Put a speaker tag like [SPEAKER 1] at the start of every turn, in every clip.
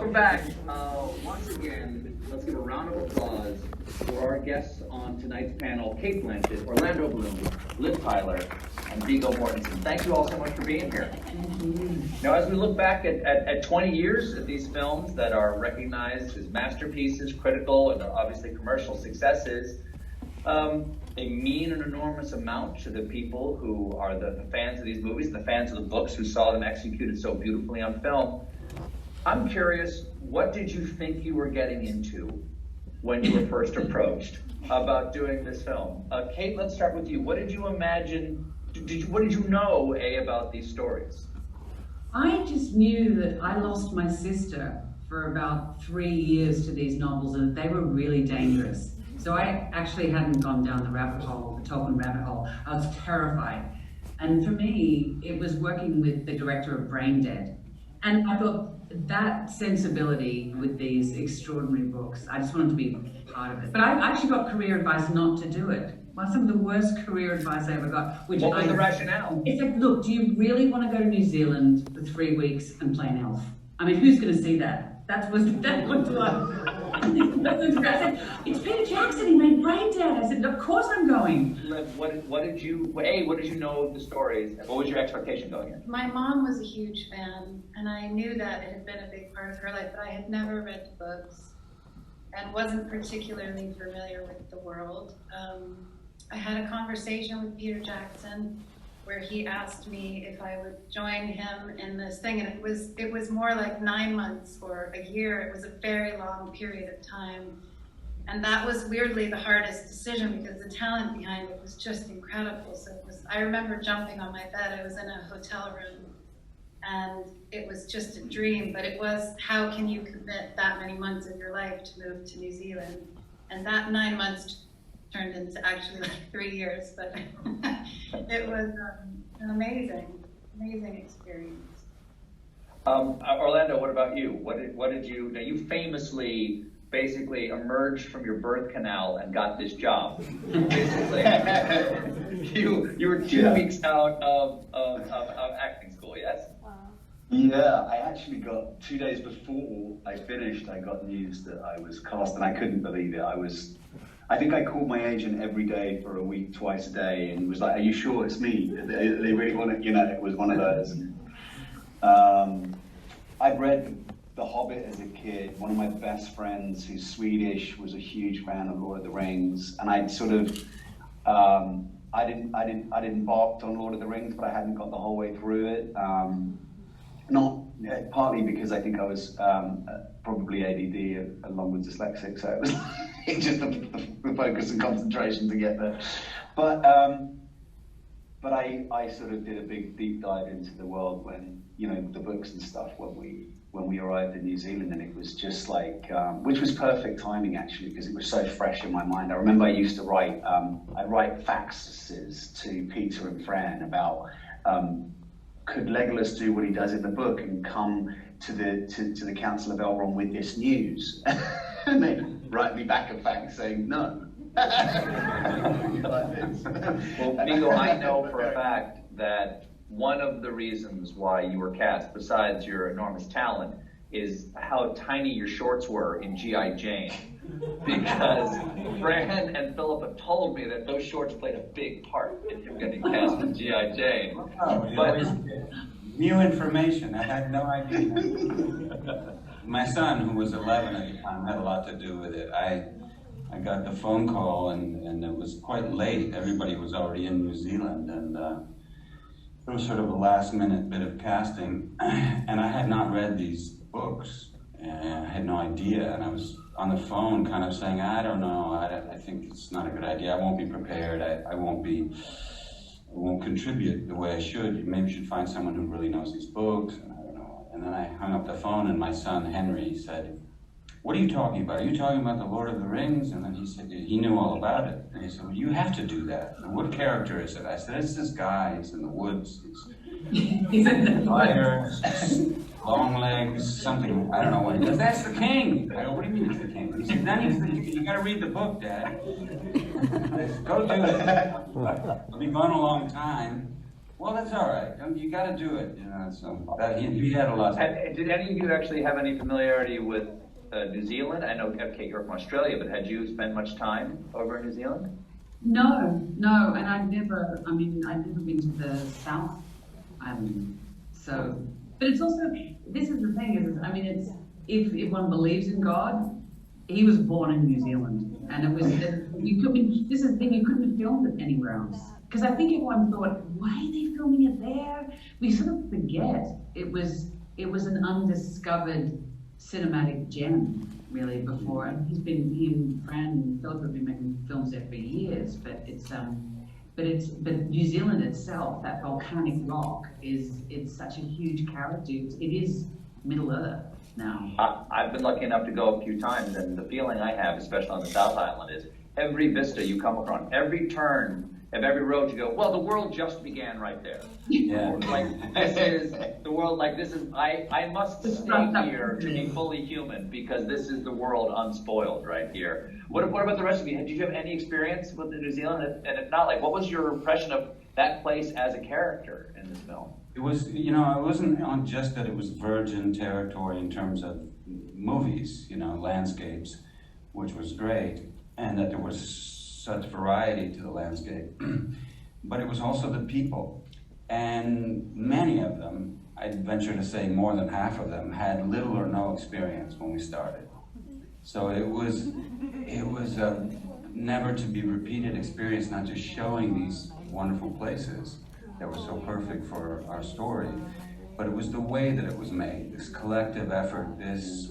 [SPEAKER 1] welcome back. Once again, let's give a round of applause for our guests on tonight's panel, Cate Blanchett, Orlando Bloom, Liv Tyler, and Viggo Mortensen. Thank you all so much for being here. Now, as we look back at 20 years of these films that are recognized as masterpieces, critical, and obviously commercial successes, they mean an enormous amount to the people who are the fans of these movies, the fans of the books who saw them executed so beautifully on film. I'm curious, what did you think you were getting into when you were first approached about doing this film? Cate, let's start with you. What did you imagine, what did you know, about these stories?
[SPEAKER 2] I just knew that I lost my sister for about 3 years to these novels, and they were really dangerous. So I actually hadn't gone down the rabbit hole, the Tolkien rabbit hole. I was terrified. And for me, it was working with the director of Brain Dead. And I thought that sensibility with these extraordinary books, I just wanted to be part of it. But I actually got career advice not to do it. Well, some of the worst career advice I ever got.
[SPEAKER 1] What was the rationale?
[SPEAKER 2] It's like, look, do you really want to go to New Zealand for 3 weeks and play an elf? I mean, who's going to see that? That was like, I said, it's Peter Jackson, he made Brain Dead. I said, of course I'm going.
[SPEAKER 1] Liv, what did you know of the stories, and what was your expectation going in?
[SPEAKER 3] My mom was a huge fan, and I knew that it had been a big part of her life, but I had never read the books and wasn't particularly familiar with the world. I had a conversation with Peter Jackson where he asked me if I would join him in this thing, and it was more like 9 months or a year. It was a very long period of time, and that was weirdly the hardest decision because the talent behind it was just incredible. So I remember jumping on my bed. I was in a hotel room, and it was just a dream, but it was, how can you commit that many months of your life to move to New Zealand? And that 9 months turned into actually like 3 years, but it was an amazing experience.
[SPEAKER 1] Orlando, what about you? What did you? Now, you famously basically emerged from your birth canal and got this job. Basically, you were 2 weeks out of acting school. Yes.
[SPEAKER 4] Yeah, I actually got 2 days before I finished. I got news that I was cast, and I couldn't believe it. I think I called my agent every day for a week, twice a day, and was like, "Are you sure it's me? They really want it?" You know, it was one of those. I'd read The Hobbit as a kid. One of my best friends, who's Swedish, was a huge fan of Lord of the Rings, and I'd sort of, I'd embarked on Lord of the Rings, but I hadn't got the whole way through it. Partly because I think I was probably ADD along with dyslexic, so it was just the focus and concentration to get there. But I sort of did a big deep dive into the world when, you know, the books and stuff when we arrived in New Zealand, and it was just like, which was perfect timing actually, because it was so fresh in my mind. I remember I used to write, I'd write faxes to Peter and Fran about, could Legolas do what he does in the book and come to the Council of Elrond with this news? And they'd write me back a fax saying no. Like this.
[SPEAKER 1] Well, Viggo, I know for a fact that one of the reasons why you were cast, besides your enormous talent, is how tiny your shorts were in G.I. Jane. Because Fran and Philippa told me that those shorts played a big part in him getting cast in G.I. Jane.
[SPEAKER 5] Oh, but new information. I had no idea. My son, who was 11 at the time, had a lot to do with it. I got the phone call, and it was quite late. Everybody was already in New Zealand, and it was sort of a last-minute bit of casting. And I had not read these books, and I had no idea. And I was on the phone kind of saying, I don't know, I think it's not a good idea. I won't be prepared. I won't contribute the way I should. Maybe you should find someone who really knows these books. And I don't know. And then I hung up the phone, and my son Henry said, "What are you talking about? Are you talking about the Lord of the Rings?" And then he said he knew all about it. And he said, "Well, you have to do that." And what character is it? I said, "It's this guy. He's in the woods. He's in the fire, long legs, something. I don't know what he does." "That's the king." I go, "What do you mean it's the king?" He said, "Then you got to read the book, Dad." I said, "Go do it. I'll be gone a long time." Well, that's all right. You got to do it, you know. So that he had a lot.
[SPEAKER 1] Did any of you actually have any familiarity with New Zealand? I know, Kate, you're from Australia, but had you spent much time over in New Zealand?
[SPEAKER 2] No, and I've never been to the South. But it's also, this is the thing, it's, if one believes in God, he was born in New Zealand, and it was, this is the thing, you couldn't have filmed it anywhere else. Because I think everyone thought, why are they filming it there? We sort of forget it was an undiscovered cinematic gem, really, before. And he and Fran and Philip have been making films there for years, but New Zealand itself, that volcanic rock, it's such a huge character. It is Middle Earth now.
[SPEAKER 1] I've been lucky enough to go a few times, and the feeling I have, especially on the South Island, is every vista you come across, every turn of every road you go, well, the world just began right there.
[SPEAKER 5] Yeah.
[SPEAKER 1] Like, this is the world, like, this is, I must stay here to be fully human, because this is the world unspoiled right here. What about the rest of you? Did you have any experience with New Zealand? And if not, like, what was your impression of that place as a character in this film?
[SPEAKER 5] It was, it wasn't on just that it was virgin territory in terms of movies, landscapes, which was great, and that there was such variety to the landscape, but it was also the people. And many of them, I'd venture to say more than half of them, had little or no experience when we started. So it was a never to be repeated experience, not just showing these wonderful places that were so perfect for our story, but it was the way that it was made, this collective effort,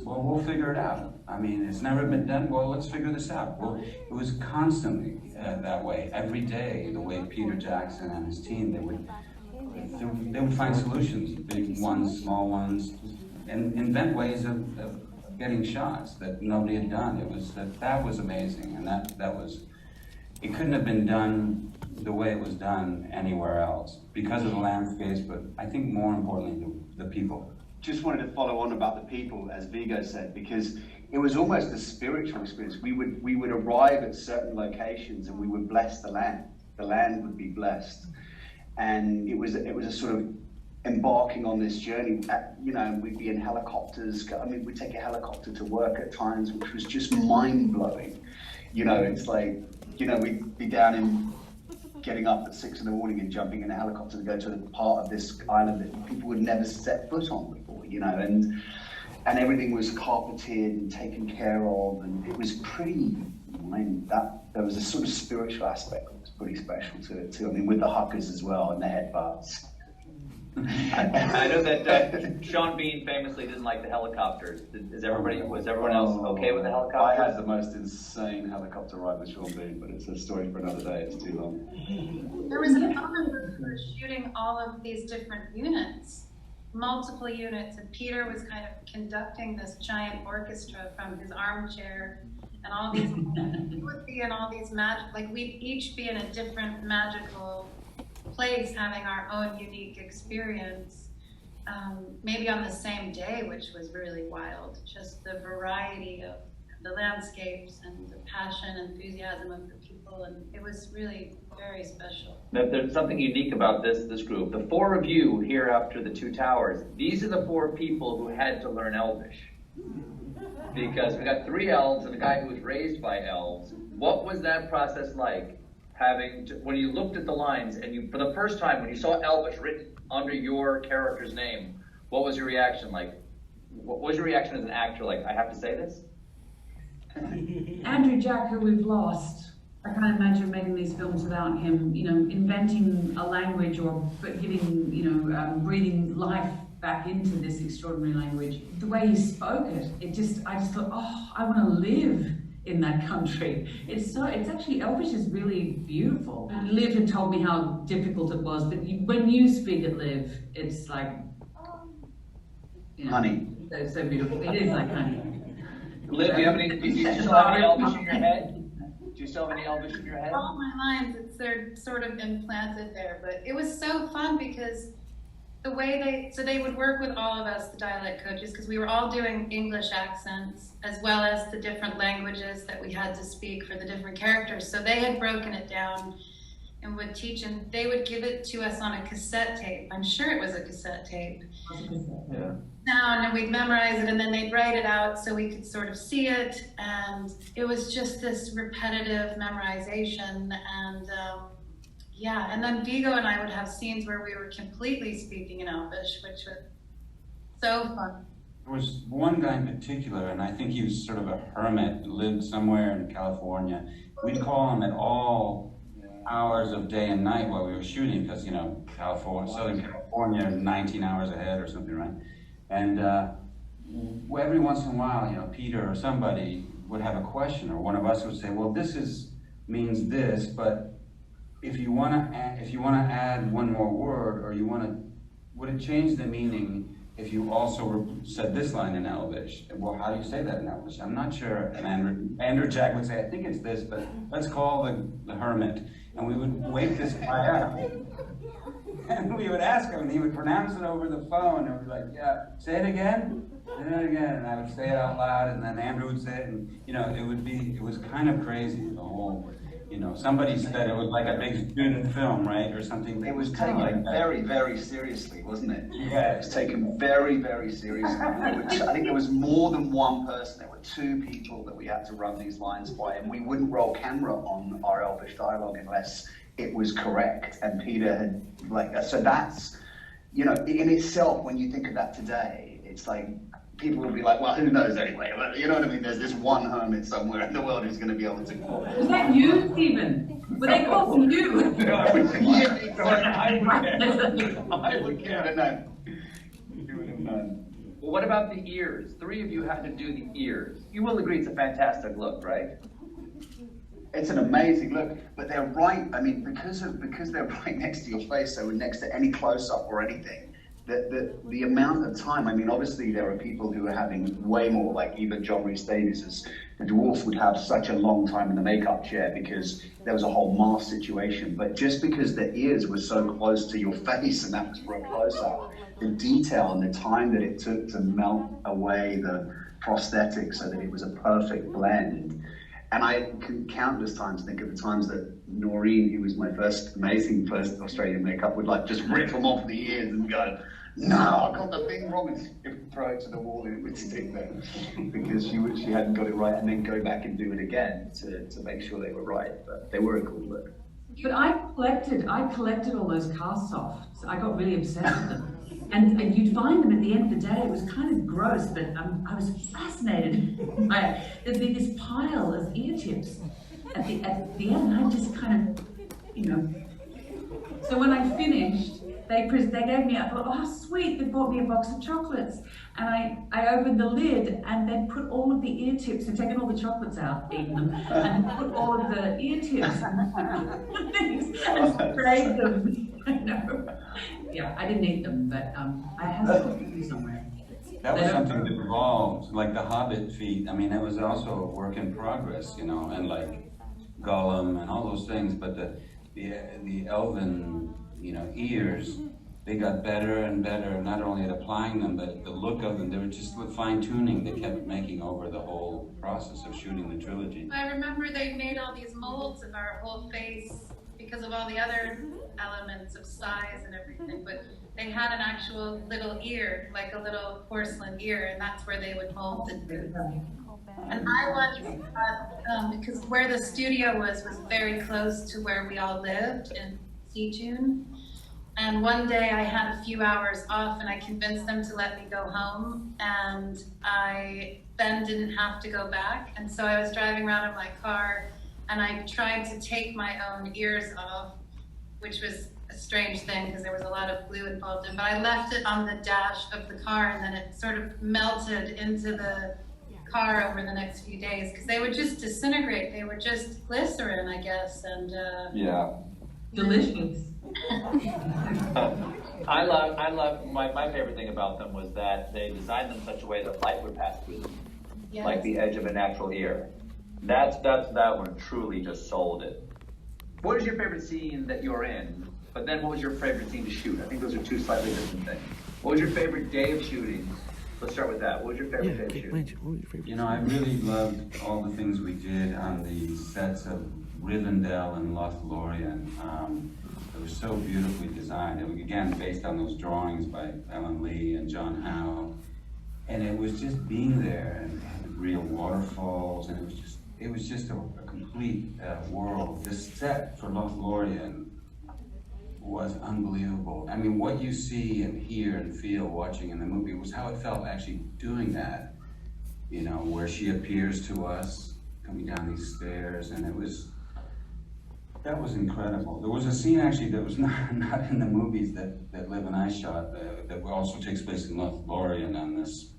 [SPEAKER 5] we'll figure it out. It's never been done, well, let's figure this out. Well, it was constantly that way, every day, the way Peter Jackson and his team, they would find solutions, big ones, small ones, and invent ways of getting shots that nobody had done. That was amazing, and that was, it couldn't have been done the way it was done anywhere else because of the landscapes, but I think more importantly, the people.
[SPEAKER 4] Just wanted to follow on about the people, as Viggo said, because it was almost a spiritual experience. We would arrive at certain locations and we would bless the land. The land would be blessed, and it was a sort of embarking on this journey. We'd be in helicopters. We'd take a helicopter to work at times, which was just mind blowing. It's like, we'd be down in. Getting up at 6 in the morning and jumping in a helicopter to go to a part of this island that people would never set foot on before, and everything was carpeted and taken care of, and it was pretty, there was a sort of spiritual aspect that was pretty special to it too. With the huckers as well and the headbutts.
[SPEAKER 1] I know that Sean Bean famously didn't like the helicopters. Was everyone else okay with the helicopters?
[SPEAKER 4] I had the most insane helicopter ride with Sean Bean, but it's a story for another day. It's too long.
[SPEAKER 3] There was a moment where we were shooting all of these different units, multiple units, and Peter was kind of conducting this giant orchestra from his armchair, and all these he would be in all these we'd each be in a different magical place, having our own unique experience, maybe on the same day, which was really wild. Just the variety of the landscapes and the passion and enthusiasm of the people, and it was really very special.
[SPEAKER 1] Now, there's something unique about this group. The four of you here after the Two Towers, these are the four people who had to learn Elvish. Because we got 3 elves and a guy who was raised by elves. What was that process like? When you looked at the lines and for the first time, when you saw Elvish written under your character's name, what was your reaction like? What was your reaction as an actor? Like, I have to say this?
[SPEAKER 2] Andrew Jack, who we've lost, I can't imagine making these films without him, inventing a language or giving, breathing life back into this extraordinary language. The way he spoke it, I just thought, I want to live in that country. It's actually, Elvish is really beautiful. Liv had told me how difficult it was, but when you speak it, Liv, it's like,
[SPEAKER 4] honey.
[SPEAKER 2] It's so beautiful. It is like honey.
[SPEAKER 1] Liv, do you still have any Elvish in your head? Do you still have any Elvish in your head?
[SPEAKER 3] All my lines, they're sort of implanted there, but it was so fun because the way they would work with all of us, the dialect coaches, because we were all doing English accents as well as the different languages that we had to speak for the different characters. So they had broken it down and would teach, and they would give it to us on a cassette tape. I'm sure it was a cassette tape.
[SPEAKER 1] Yeah.
[SPEAKER 3] Sound, and we'd memorize it, and then they'd write it out so we could sort of see it, and it was just this repetitive memorization, and yeah, and then Viggo and I would have scenes where we were completely speaking in Elvish, which was so fun.
[SPEAKER 5] There was one guy in particular, and I think he was sort of a hermit, lived somewhere in California. We'd call him at all hours of day and night while we were shooting, because, you know, California, Southern California, 19 hours ahead or something, right? And every once in a while, you know, Peter or somebody would have a question, or one of us would say, well, means this, but if you want to add one more word, or would it change the meaning if you also said this line in Elvish? Well, how do you say that in Elvish? I'm not sure. And Andrew Jack would say, I think it's this, but let's call the hermit. And we would wake this guy up. And we would ask him, and he would pronounce it over the phone, and we'd be like, yeah, say it again? Say it again. And I would say it out loud, and then Andrew would say it, and, you know, it was kind of crazy, the whole, you know, somebody said it was like a big student film, right, or something.
[SPEAKER 4] It was taken like very, very seriously, wasn't it?
[SPEAKER 5] Yeah.
[SPEAKER 4] It was taken very, very seriously. I think there was more than one person. There were two people that we had to run these lines by, and we wouldn't roll camera on our Elvish dialogue unless it was correct. And Peter had, so that's, you know, in itself, when you think of that today, it's like, people will be like, well, who knows anyway? You know what I mean? There's this one hermit somewhere in the world who's going to be able to call it.
[SPEAKER 2] Was that you, Stephen? Were they calling you?
[SPEAKER 4] I would have known. You would have known.
[SPEAKER 1] Well, what about the ears? Three of you had to do the ears. You will agree it's a fantastic look, right?
[SPEAKER 4] It's an amazing look, but they're right. I mean, because they're right next to your face, so next to any close-up or anything. The amount of time, I mean, obviously there are people who are having way more, like even John Rhys Davies, as the dwarf would have such a long time in the makeup chair because there was a whole mask situation. But just because the ears were so close to your face, and that was for a close-up, the detail and the time that it took to melt away the prosthetic so that it was a perfect blend. And I can countless times think of the times that Noreen, who was my amazing first Australian makeup, would like just rip them off the ears and go, no, I got the thing wrong, and she would throw it to the wall and it would stick there because she hadn't got it right, and then go back and do it again to make sure they were right. But they were a cool look.
[SPEAKER 2] But I collected all those cast-offs. I got really obsessed with them. And you'd find them at the end of the day. It was kind of gross, but I was fascinated by it. There'd be this pile of ear tips at the end, and I just kind of, you know. So when I finished, they gave me, I thought, oh sweet, they bought me a box of chocolates. And I opened the lid and then put all of the ear tips, and taken all the chocolates out, eaten them, and put all of the ear tips and things, and sprayed them. I know. Yeah, I didn't eat them, but I have them somewhere.
[SPEAKER 5] That was something that evolved, like the Hobbit feet. I mean, it was also a work in progress, you know, and like Gollum and all those things. But the elven, you know, ears, they got better and better, not only at applying them, but the look of them. They were just fine-tuning. They kept making over the whole process of shooting the trilogy.
[SPEAKER 3] I remember they made all these molds of our whole face because of all the other elements of size and everything, but they had an actual little ear, like a little porcelain ear, and that's where they would mold it to. And I once, because where the studio was very close to where we all lived in Seatoon, and one day I had a few hours off and I convinced them to let me go home, and I then didn't have to go back. And so I was driving around in my car and I tried to take my own ears off, which was a strange thing because there was a lot of glue involved in, but I left it on the dash of the car, and then it sort of melted into the car over the next few days because they would just disintegrate. They were just glycerin, I guess, and
[SPEAKER 1] yeah.
[SPEAKER 2] Delicious.
[SPEAKER 1] I love my favorite thing about them was that they designed them in such a way that light would pass through them,
[SPEAKER 3] yes.
[SPEAKER 1] like the edge of a natural ear. That one truly just sold it. What is your favorite scene that you're in? But then what was your favorite scene to shoot? I think those are two slightly different things. What was your favorite day of shooting? Let's start with that. What was your favorite day of shooting?
[SPEAKER 5] You know, I really loved all the things we did on the sets of Rivendell and Lothlorien. It was so beautifully designed. It was, again, based on those drawings by Ellen Lee and John Howe. And it was just being there, and had real waterfalls, and it was just a complete world. This set for Lothlorien was unbelievable. I mean, what you see and hear and feel watching in the movie was how it felt actually doing that. You know, where she appears to us coming down these stairs, and that was incredible. There was a scene actually that was not in the movies that Liv and I shot, that also takes place in Lothlorien on this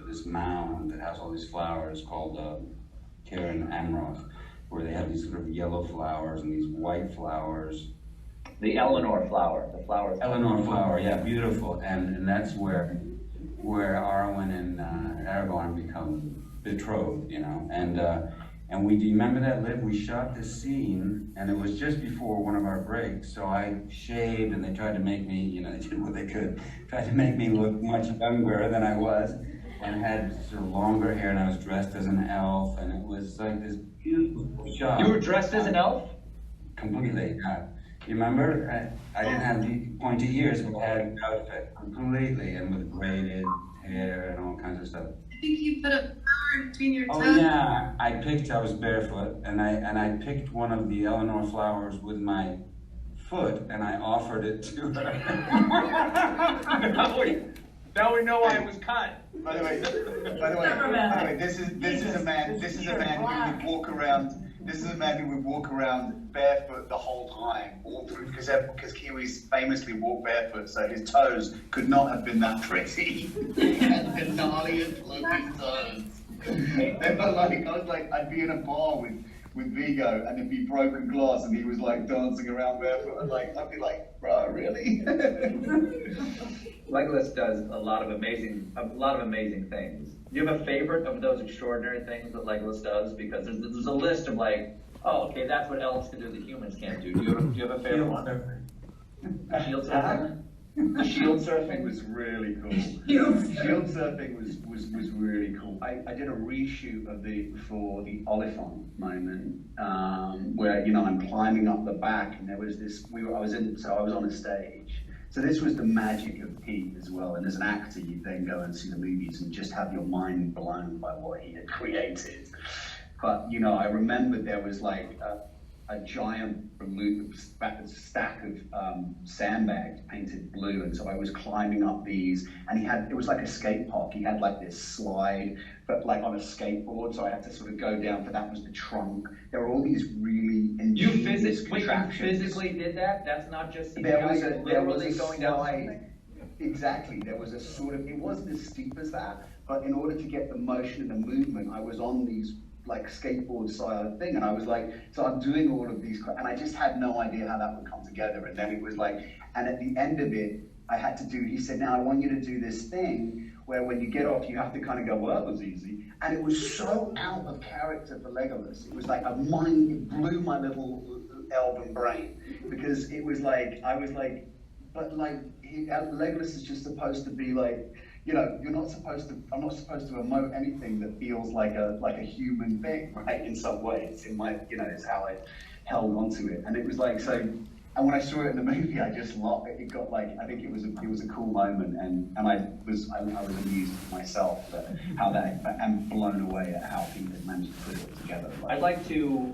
[SPEAKER 5] this mound that has all these flowers called Karen Amroth, where they have these sort of yellow flowers and these white flowers.
[SPEAKER 1] The Eleanor flower, the flower.
[SPEAKER 5] Eleanor flower, yeah, beautiful. And that's where Arwen and Aragorn become betrothed, you know. And do you remember that, Liv? We shot this scene, and it was just before one of our breaks, so I shaved, and they tried to make me, you know, they did what they could, tried to make me look much younger than I was, and had sort of longer hair, and I was dressed as an elf, and it was like this beautiful shot.
[SPEAKER 1] You were dressed as an elf?
[SPEAKER 5] Completely, yeah. You remember? I didn't have the pointy ears, but I had an outfit completely, and with braided hair and all kinds of stuff.
[SPEAKER 3] I think you put a flower between your toes.
[SPEAKER 5] Oh yeah, I was barefoot, and I picked one of the Eleanor flowers with my foot, and I offered it to her.
[SPEAKER 1] Now we know why it was cut.
[SPEAKER 6] By the way, this is a man who would walk around. This is a man who would walk around barefoot the whole time, all through, because Kiwis famously walk barefoot, so his toes could not have been that pretty. He had the gnarliest looking toes. They were like, I'd be in a bar with Viggo, and it'd be broken glass, and he was like dancing around barefoot. I'd be like, bro, really?
[SPEAKER 1] Legolas does a lot of amazing things. Do you have a favorite of those extraordinary things that Legolas does? Because there's a list of like, oh, okay, that's what elves can do that humans can't do. Do you have a favorite one? Shield surfing? Shield surfing was really cool. Shield surfing was really cool. I did a reshoot for the Oliphant moment, where, you know, I'm climbing up the back, and there was this. I was on a stage. So this was the magic of Pete as well. And as an actor, you then go and see the movies and just have your mind blown by what he had created. But, you know, I remember there was like a giant stack of sandbags painted blue, and so I was climbing up these, and it was like a skate park. He had like this slide, but like on a skateboard, so I had to sort of go down, for that was the trunk. There were all these really ingenious contraptions. You physically did that? That's not just
[SPEAKER 6] there was a
[SPEAKER 1] going down something?
[SPEAKER 6] Exactly, there was a sort of, it wasn't as steep as that, but in order to get the motion and the movement, I was on these like skateboard style thing, and I was like, so I'm doing all of these, and I just had no idea how that would come together. And then it was like, and at the end of it, he said, now I want you to do this thing where when you get off, you have to kind of go, well, that was easy. And it was so out of character for Legolas. It was like it blew my little elven brain, because it was like, I was like, but like, Legolas is just supposed to be like, you know, I'm not supposed to emote anything that feels like a human thing, right? In some ways, it's how I held onto it. And it was like, so, and when I saw it in the movie, I just loved it. It got like, I think it was a cool moment, and I was amused myself and blown away at how people had managed to put it together.
[SPEAKER 1] I'd like to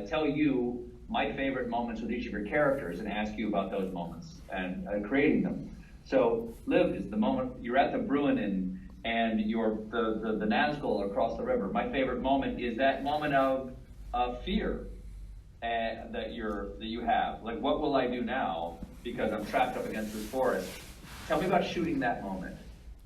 [SPEAKER 1] tell you my favorite moments with each of your characters and ask you about those moments and creating them. So, Liv, is the moment you're at the Bruin Inn and you're the Nazgul across the river. My favorite moment is that moment of fear that you have. Like, what will I do now because I'm trapped up against this forest? Tell me about shooting that moment.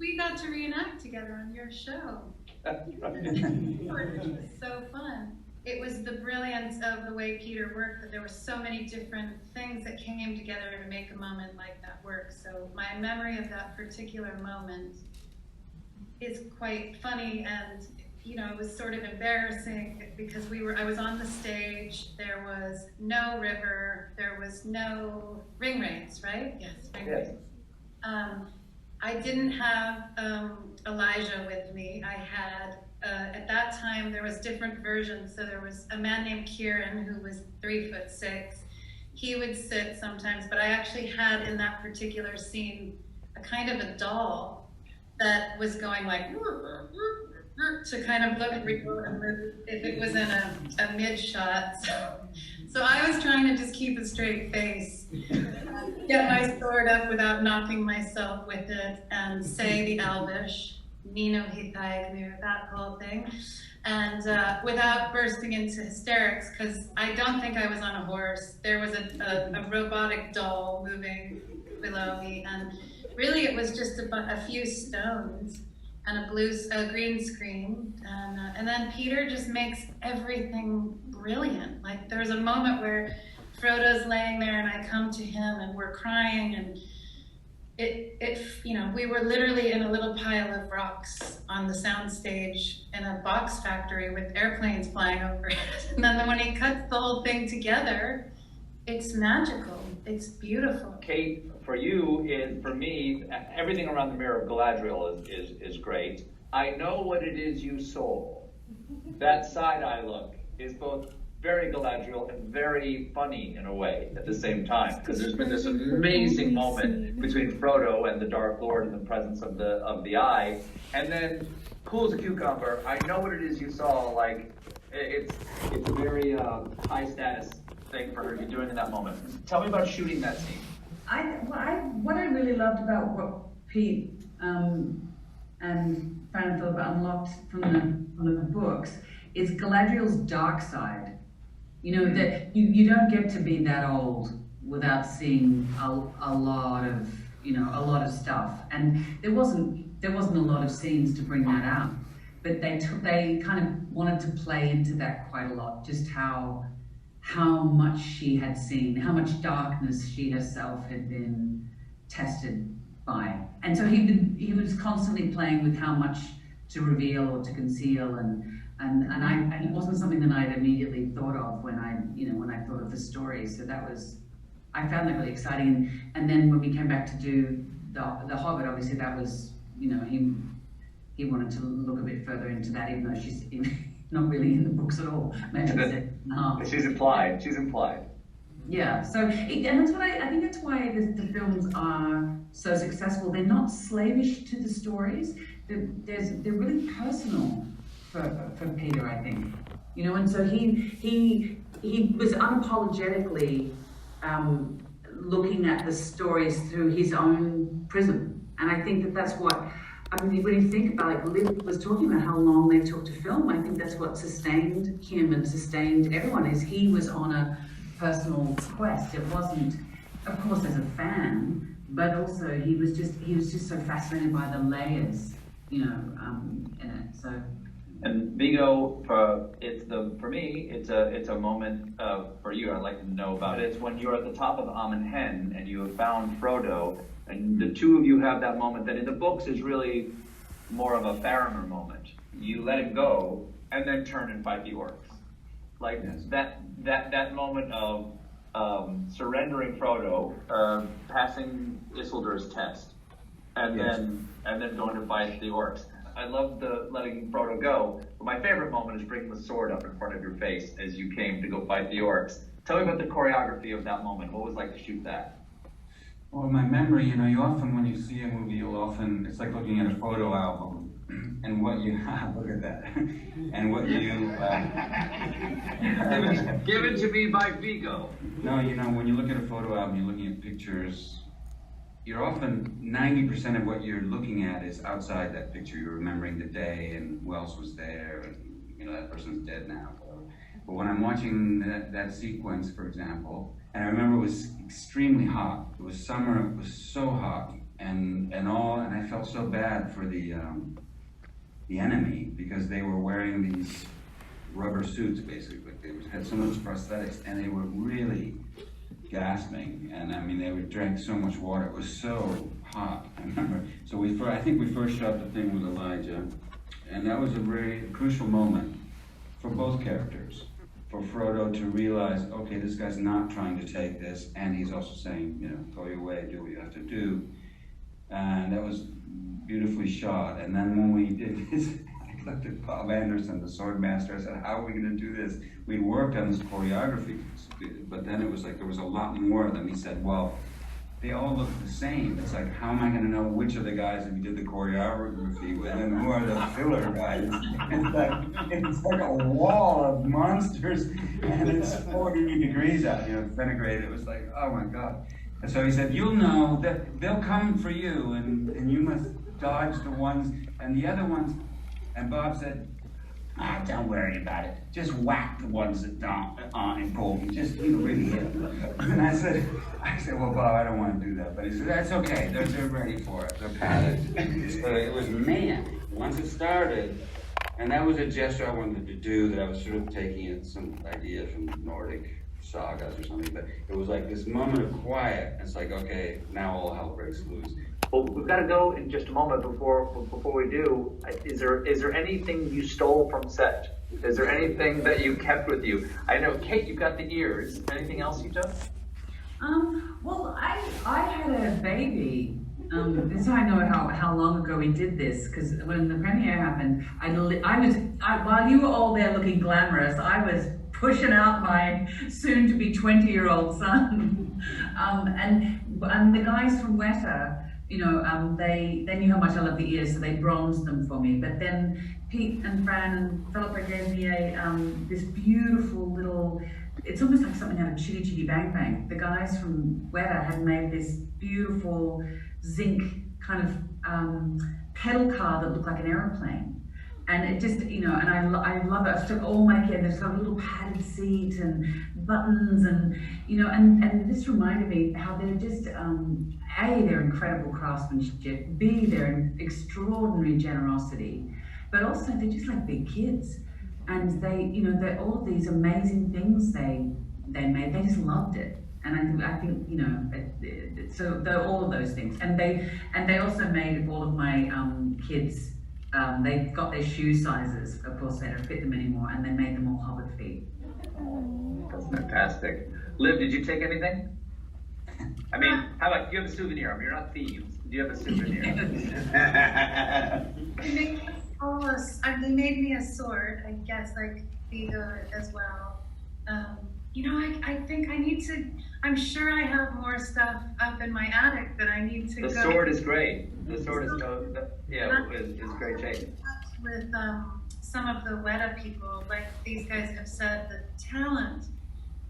[SPEAKER 3] We got to reenact together on your show. It was so fun. It was the brilliance of the way Peter worked, that there were so many different things that came together to make a moment like that work. So my memory of that particular moment is quite funny, and it was sort of embarrassing because I was on the stage, there was no river, there was no ring race, right? Yes, ring race. I didn't have Elijah with me. I had, at that time, there was different versions. So there was a man named Kieran who was 3'6". He would sit sometimes, but I actually had in that particular scene a kind of a doll that was going like to kind of look real and move if it was in a mid shot. So I was trying to just keep a straight face, get my sword up without knocking myself with it, and say the Elvish, Nino Hithaignu, that whole thing, and without bursting into hysterics, because I don't think I was on a horse. There was a robotic doll moving below me, and really it was just a few stones and a green screen, and then Peter just makes everything brilliant. Like there's a moment where Frodo's laying there and I come to him and we're crying, and we were literally in a little pile of rocks on the soundstage in a box factory with airplanes flying over it. And then when he cuts the whole thing together, it's magical. It's beautiful.
[SPEAKER 1] Cate, for you, for me, everything around the Mirror of Galadriel is great. I know what it is you soul. That side-eye look is both very Galadriel and very funny in a way at the same time, because there's been this amazing moment between Frodo and the Dark Lord in the presence of the Eye, and then cool as a cucumber. I know what it is you saw. Like it's a very high status thing for her to be doing in that moment. Tell me about shooting that scene.
[SPEAKER 2] What I really loved about what Pete and Fran Philip unlocked from the books is Galadriel's dark side. You know, that you don't get to be that old without seeing a lot of stuff. And there wasn't a lot of scenes to bring that out, but they kind of wanted to play into that quite a lot, just how much she had seen, how much darkness she herself had been tested by. And so he was constantly playing with how much to reveal or to conceal, and it wasn't something that I'd immediately thought of when I thought of the story. So I found that really exciting. And then when we came back to do the Hobbit, obviously that was, he wanted to look a bit further into that, even though she's not really in the books at all. Maybe
[SPEAKER 1] She's implied.
[SPEAKER 2] Yeah, and that's what I think that's why the films are so successful. They're not slavish to the stories. They're really personal for Peter, I think. And so he was unapologetically looking at the stories through his own prism. And I think that's what, when you think about, like Liv was talking about how long they took to film, I think that's what sustained him and sustained everyone, is he was on a personal quest. It wasn't, of course, as a fan, but also he was just so fascinated by the layers, in it. So.
[SPEAKER 1] And Viggo, for me, it's a moment for you. I'd like to know about it. It's when you're at the top of Amon Hen and you have found Frodo, and the two of you have that moment that in the books is really more of a Faramir moment. You let him go and then turn and fight the orcs. Like yes. that moment of surrendering Frodo, passing Isildur's test, and yes. then going to fight the orcs. I love the letting Frodo go, but my favorite moment is bringing the sword up in front of your face as you came to go fight the orcs. Tell me about the choreography of that moment. What was it like to shoot that?
[SPEAKER 5] Well, my memory, you often, when you see a movie, it's like looking at a photo album, and what you have, look at that, and what you...
[SPEAKER 1] Given to me by Viggo.
[SPEAKER 5] No, when you look at a photo album, you're looking at pictures, you're often, 90% of what you're looking at is outside that picture. You're remembering the day and who else was there, and that person's dead now. But when I'm watching that sequence, for example, and I remember it was extremely hot. It was summer, it was so hot, and I felt so bad for the enemy, because they were wearing these rubber suits, basically. They had so much prosthetics, and they were really gasping, and they would drink so much water. It was so hot, I remember. So I think we first shot the thing with Elijah, and that was a very crucial moment for both characters. For Frodo to realize, okay, this guy's not trying to take this, and he's also saying, go your way, do what you have to do. And that was beautifully shot. And then when we did this, I looked at Bob Anderson, the sword master. I said, how are we going to do this? We worked on this choreography, but then it was like there was a lot more of them. He said, well, they all look the same. It's like, how am I going to know which of the guys that we did the choreography with and who are the filler guys? It's like a wall of monsters, and it's 40 degrees out, centigrade. It was like, oh my God. And so he said, you'll know that they'll come for you, and you must dodge the ones, and the other ones. And Bob said, don't worry about it. Just whack the ones that aren't important. Just really hit them. And I said, well, Bob, I don't want to do that. But he said, that's okay. They're ready for it. They're padded. So it was man. Once it started, and that was a gesture I wanted to do, that I was sort of taking in some ideas from Nordic sagas or something. But it was like this moment of quiet. It's like, okay, now all hell breaks loose.
[SPEAKER 1] Well, we've got to go in just a moment before we do. Is there anything you stole from set? Is there anything that you kept with you? I know, Cate, you've got the ears. Anything else you took?
[SPEAKER 2] Well, I had a baby. This is how I know how long ago we did this, because when the premiere happened, while you were all there looking glamorous, I was pushing out my soon-to-be 20-year-old son. And the guys from Weta, they knew how much I love the ears, so they bronzed them for me. But then Pete and Fran and Philippa gave me this beautiful little, it's almost like something out of Chitty Chitty Bang Bang. The guys from Weta had made this beautiful zinc kind of pedal car that looked like an aeroplane. And it just, and I love it. I took all my gear. There's got a little padded seat and buttons, and and this reminded me how they're just A, they're incredible craftsmanship. B, they're extraordinary generosity, but also they're just like big kids, and they're all of these amazing things they made. They just loved it, and I think so they're all of those things, and they also made all of my kids. They got their shoe sizes. Of course, they don't fit them anymore, and they made them all hobbit feet.
[SPEAKER 1] That's fantastic. Liv, did you take anything? I mean, how about, you have a souvenir? I mean, you're not thieves. Do you have a souvenir?
[SPEAKER 3] They made me a sword, I guess, like Viggo as well. I think I need to, I'm sure I have more stuff up in my attic that I need to go.
[SPEAKER 1] The sword is great. The sword is, is great shape.
[SPEAKER 3] With some of the Weta people, like these guys have said, the talent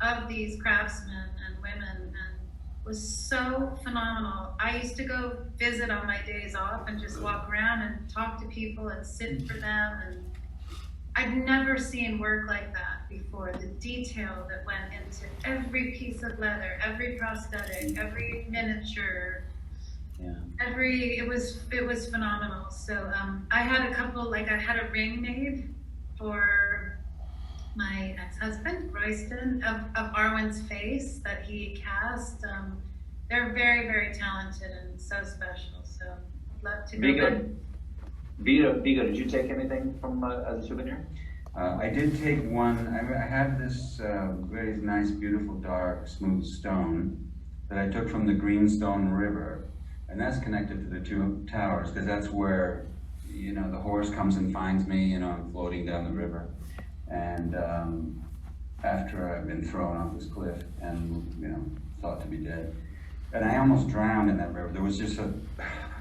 [SPEAKER 3] of these craftsmen and women was so phenomenal. I used to go visit on my days off and just walk around and talk to people and sit for them, and I've never seen work like that before. The detail that went into every piece of leather, every prosthetic, every miniature, it was phenomenal. So I had a couple, I had a ring made for my ex-husband, Royston, of Arwen's face that he cast. They're very, very talented and so special. So I'd love to go.
[SPEAKER 1] Viggo, did you take anything from as a souvenir?
[SPEAKER 5] I did take one. I have this very nice, beautiful, dark, smooth stone that I took from the Greenstone River, and that's connected to the two towers, because that's where the horse comes and finds me. I'm floating down the river, and after I've been thrown off this cliff and thought to be dead, and I almost drowned in that river. There was just an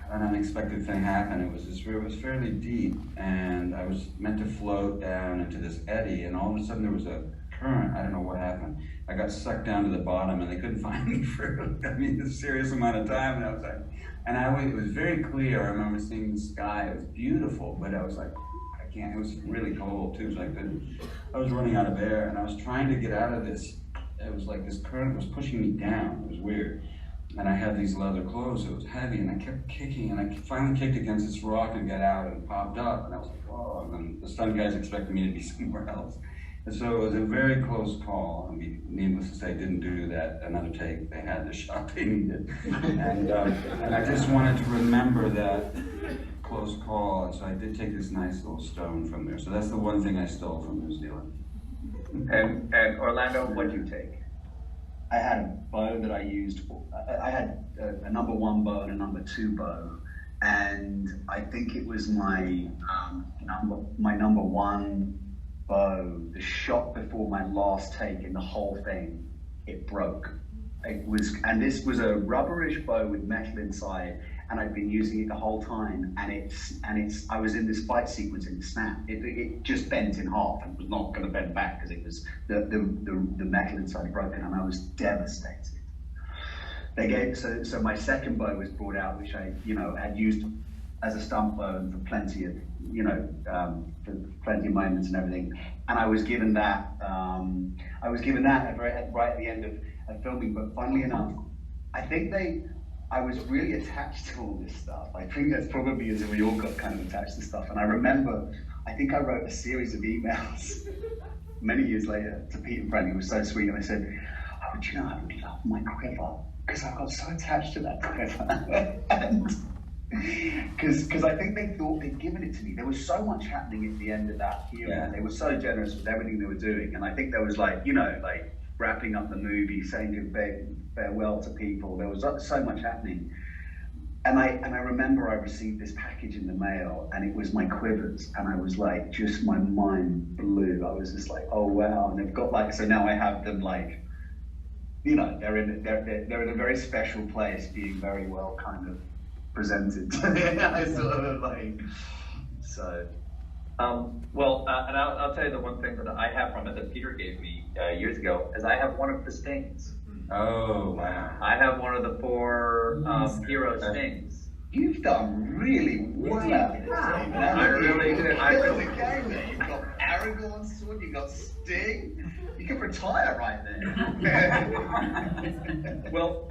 [SPEAKER 5] unexpected thing happened. This river was fairly deep, and I was meant to float down into this eddy, and all of a sudden there was a current. I don't know what happened. I got sucked down to the bottom, and they couldn't find me for a serious amount of time. And I was like, it was very clear. I remember seeing the sky. It was beautiful, but I was like, I can't. It was really cold too. I was running out of air, and I was trying to get out of this. It was like this current was pushing me down. It was weird. And I had these leather clothes, so it was heavy, and I kept kicking, and I finally kicked against this rock and got out and popped up, and I was like, oh, and then the stunt guys expected me to be somewhere else. And so it was a very close call. I mean, needless to say, didn't do that another take. They had the shot they needed. And I just wanted to remember that close call, and so I did take this nice little stone from there. So that's the one thing I stole from New Zealand.
[SPEAKER 1] And Orlando, what'd you take?
[SPEAKER 6] I had a bow that I used. I had a number 1 bow and a number 2 bow, and I think it was my number 1 bow. The shot before my last take in the whole thing, it broke. And this was a rubberish bow with metal inside, and I'd been using it the whole time. I was in this fight sequence and it snapped. It just bent in half and was not going to bend back because it was the metal inside broken, and I was devastated. So my second bow was brought out, which I had used as a stunt bow for plenty of moments and everything. And I was given that. Right at the end of filming. But funnily enough, I was really attached to all this stuff. I think that's probably as we all got kind of attached to stuff. And I remember, I think I wrote a series of emails many years later to Pete and Brent. It was so sweet. And I said, I would love my quiver, because I got so attached to that quiver. And because I think they thought they'd given it to me. There was so much happening at the end of that era. Yeah. They were so generous with everything they were doing. And I think there was like wrapping up the movie, saying farewell to people. There was so much happening. And I remember I received this package in the mail, and it was my quivers, and I was like, just my mind blew. I was just like, oh wow. And they've got so now I have them they're in a very special place, being very well kind of presented. I sort of so.
[SPEAKER 1] And I'll tell you the one thing that I have from it that Peter gave me years ago is I have one of the stings.
[SPEAKER 5] Oh, wow.
[SPEAKER 1] I have one of the 4 hero stings.
[SPEAKER 6] You've done really well.
[SPEAKER 1] I really did.
[SPEAKER 6] You've got Aragorn's sword, you've got Sting. You could retire right there.
[SPEAKER 1] Well,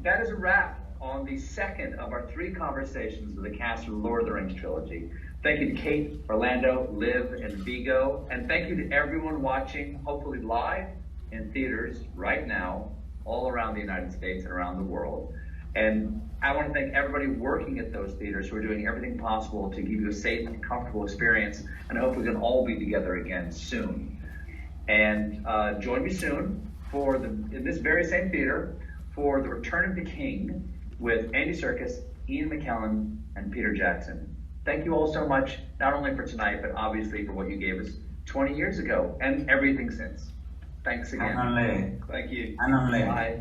[SPEAKER 1] that is a wrap on the second of our 3 conversations with the cast of the Lord of the Rings trilogy. Thank you to Cate, Orlando, Liv, and Viggo. And thank you to everyone watching, hopefully live in theaters right now, all around the United States and around the world. And I want to thank everybody working at those theaters who are doing everything possible to give you a safe and comfortable experience. And I hope we can all be together again soon. And join me soon in this very same theater for The Return of the King with Andy Serkis, Ian McKellen, and Peter Jackson. Thank you all so much, not only for tonight, but obviously for what you gave us 20 years ago and everything since. Thanks again.
[SPEAKER 5] Thank you.
[SPEAKER 1] Bye.